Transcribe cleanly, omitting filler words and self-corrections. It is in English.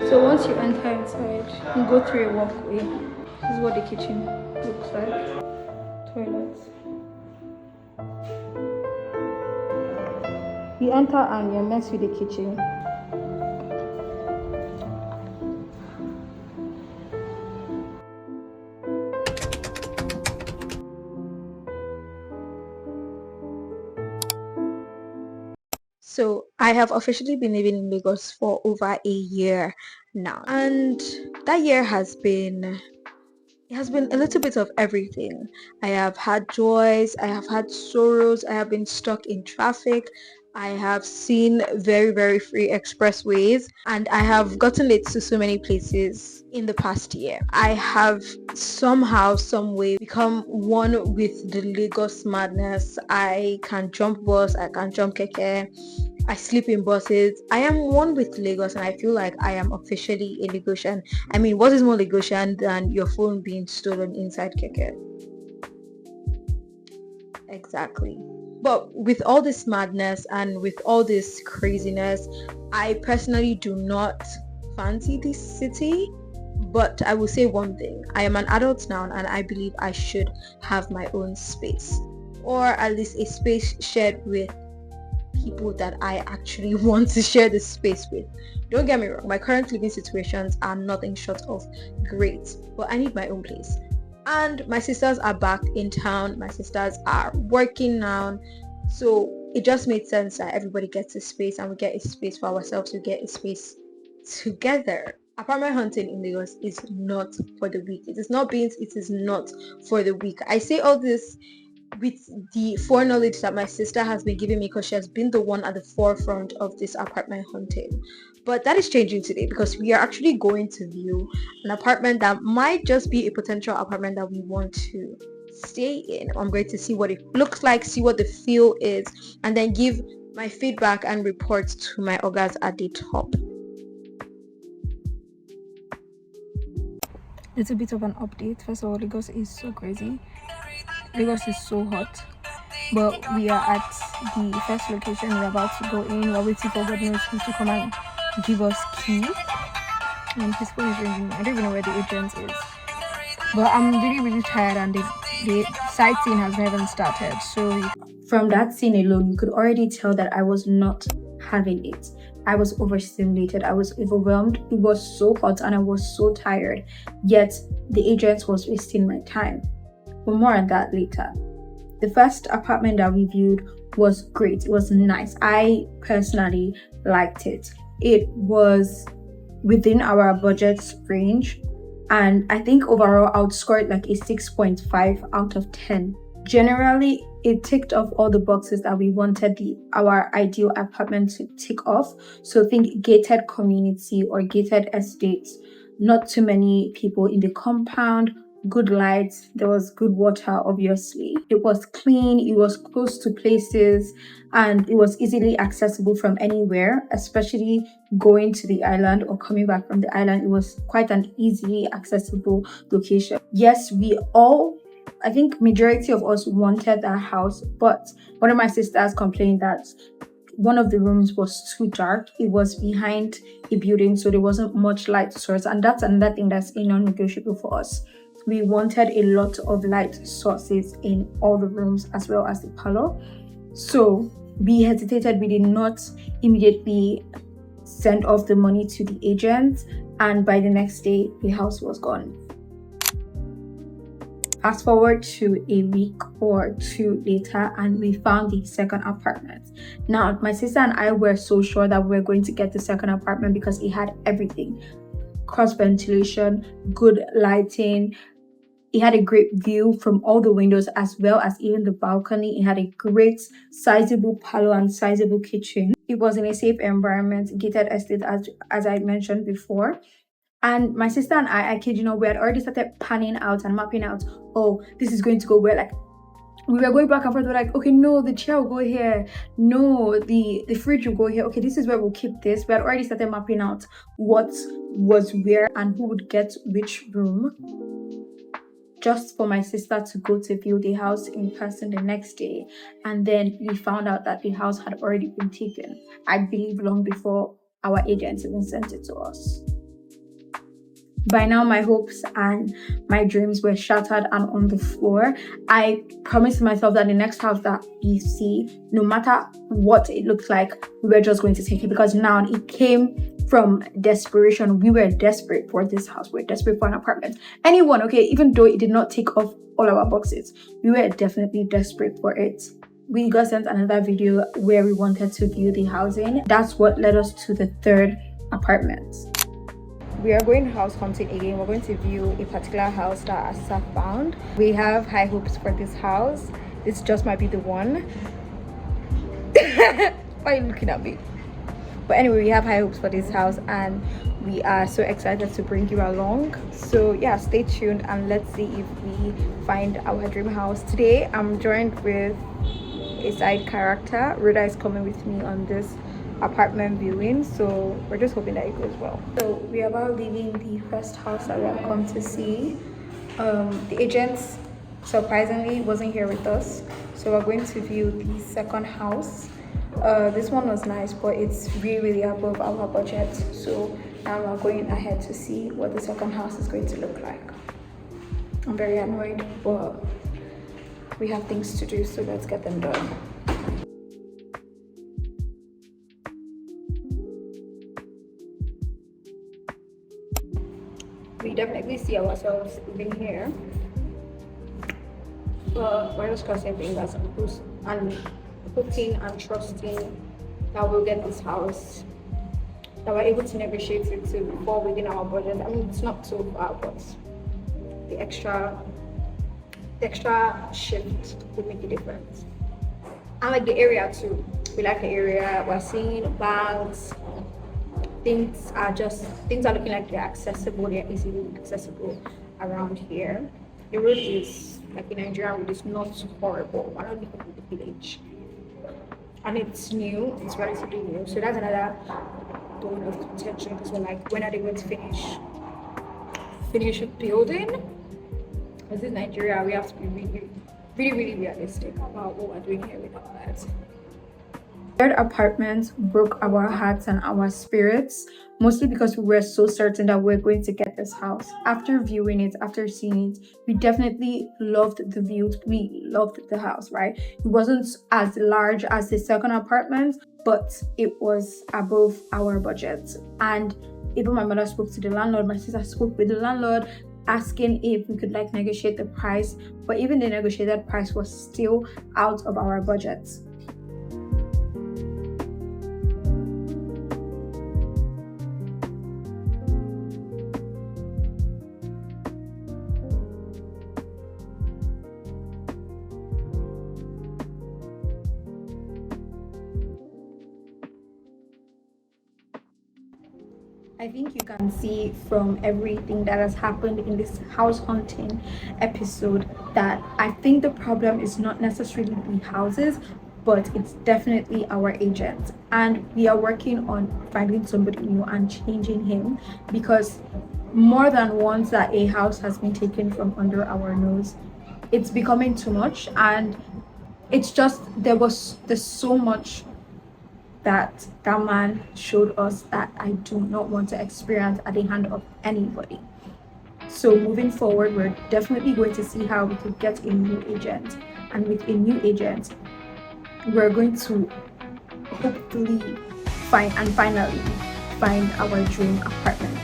So once you enter inside, you go through a walkway. This is what the kitchen looks like. Toilets. You enter and you're next with the kitchen. So I have officially been living in Lagos for over a year now, and that year has been it has been a little bit of everything. I have had joys, I have had sorrows, I have been stuck in traffic, I have seen very, very free expressways, and I have gotten late to so many places in the past year. I have somehow, some way become one with the Lagos madness. I can jump bus, I can jump keke, I sleep in buses. I am one with Lagos and I feel like I am officially a Lagosian. I mean, what is more Lagosian than your phone being stolen inside Keke? Exactly. But with all this madness and with all this craziness, I personally do not fancy this city. But I will say one thing. I am an adult now and I believe I should have my own space. Or at least a space shared with people that I actually want to share this space with. Don't get me wrong, my current living situations are nothing short of great, but I need my own place. And my sisters are back in town, my sisters are working now, so it just made sense that everybody gets a space and we get a space for ourselves, we get a space together. Apartment hunting in Lagos is not for the weak. It is not beans, it is not for the weak. I say all this with the foreknowledge that my sister has been giving me because she has been the one at the forefront of this apartment hunting. But that is changing today because we are actually going to view an apartment that might just be a potential apartment that we want to stay in. I'm going to see what it looks like, see what the feel is, and then give my feedback and reports to my ogas at the top. Little bit of an update. First of all, Lagos is so crazy. Lagos is so hot. But we are at the first location. We're about to go in. We're waiting for God knows who to come and give us key. And his phone is ringing. I don't even know where the agent is. But I'm really, really tired and the sightseeing has not even started. So from that scene alone, you could already tell that I was not having it. I was overstimulated. I was overwhelmed. It was so hot and I was so tired. Yet the agent was wasting my time. But more on that later. The first apartment that we viewed was great. It was nice. I personally liked it. It was within our budget range, and I think overall I would score it like a 6.5 out of 10. Generally, it ticked off all the boxes that we wanted our ideal apartment to tick off. So think gated community or gated estates. Not too many people in the compound, good lights, there was good water, obviously. It was clean, it was close to places, and it was easily accessible from anywhere, especially going to the island or coming back from the island. It was quite an easily accessible location. Yes, I think majority of us wanted that house, but one of my sisters complained that one of the rooms was too dark. It was behind a building, so there wasn't much light source, and that's another thing that's a non-negotiable for us. We wanted a lot of light sources in all the rooms as well as the parlor. So we hesitated. We did not immediately send off the money to the agent, and by the next day, the house was gone. Fast forward to a week or two later, and we found the second apartment. Now, my sister and I were so sure that we were going to get the second apartment because it had everything: cross ventilation, good lighting. It had a great view from all the windows as well as even the balcony. It had a great sizable parlor and sizable kitchen. It was in a safe environment, gated estate as I mentioned before. And my sister and I kid you not, we had already started panning out and mapping out, oh, this is going to go where, like, we were going back and forth. We're like, okay, no, the chair will go here. No, the fridge will go here. Okay, this is where we'll keep this. We had already started mapping out what was where and who would get which room, just for my sister to go to view the house in person the next day. And then we found out that the house had already been taken, I believe long before our agents even sent it to us. By now, my hopes and my dreams were shattered and on the floor. I promised myself that the next house that we see, no matter what it looks like, we were just going to take it, because now it came from desperation. We were desperate for this house. We were desperate for an apartment. Anyone, okay, even though it did not take off all our boxes, we were definitely desperate for it. We got sent another video where we wanted to view the housing. That's what led us to the third apartment. We are going house hunting again. We're going to view a particular house that Asa found. We have high hopes for this house. This just might be the one. Why are you looking at me? But anyway, we have high hopes for this house and we are so excited to bring you along. So yeah, stay tuned and let's see if we find our dream house. Today I'm joined with a side character. Rhoda is coming with me on this apartment viewing, so we're just hoping that it goes well. So we are about leaving the first house that we have come to see. The agent surprisingly wasn't here with us, so we're going to view the second house. This one was nice, but it's really above our budget, so now we're going ahead to see what the second house is going to look like. I'm very annoyed, but we have things to do, so let's get them done. We definitely see ourselves living here, but we're just crossing fingers and hoping and trusting that we'll get this house, that we're able to negotiate it to fall within our budget. I mean, it's not so far, but the extra shift would make a difference. I like the area too. We like the area. We're seeing banks. Things are looking like they're accessible. They're easily accessible around here. The road is like in Nigeria, road is not horrible. We're not living in the village, and it's new. It's relatively new, so that's another bone of contention, because we're like, when are they going to finish building? Because in Nigeria, we have to be really realistic about what we're doing here with our lives. Third apartment broke our hearts and our spirits, mostly because we were so certain that we're going to get this house. After viewing it, after seeing it, we definitely loved the views. We loved the house, right? It wasn't as large as the second apartment, but it was above our budget. And even my mother spoke to the landlord, my sister spoke with the landlord, asking if we could like negotiate the price, but even the negotiated price was still out of our budget. I think you can see from everything that has happened in this house hunting episode that I think the problem is not necessarily the houses, but it's definitely our agent. And we are working on finding somebody new and changing him, because more than once that a house has been taken from under our nose, it's becoming too much. And it's just, there's so much that man showed us that I do not want to experience at the hand of anybody. So moving forward, we're definitely going to see how we could get a new agent, and with a new agent, we're going to hopefully finally find our dream apartment.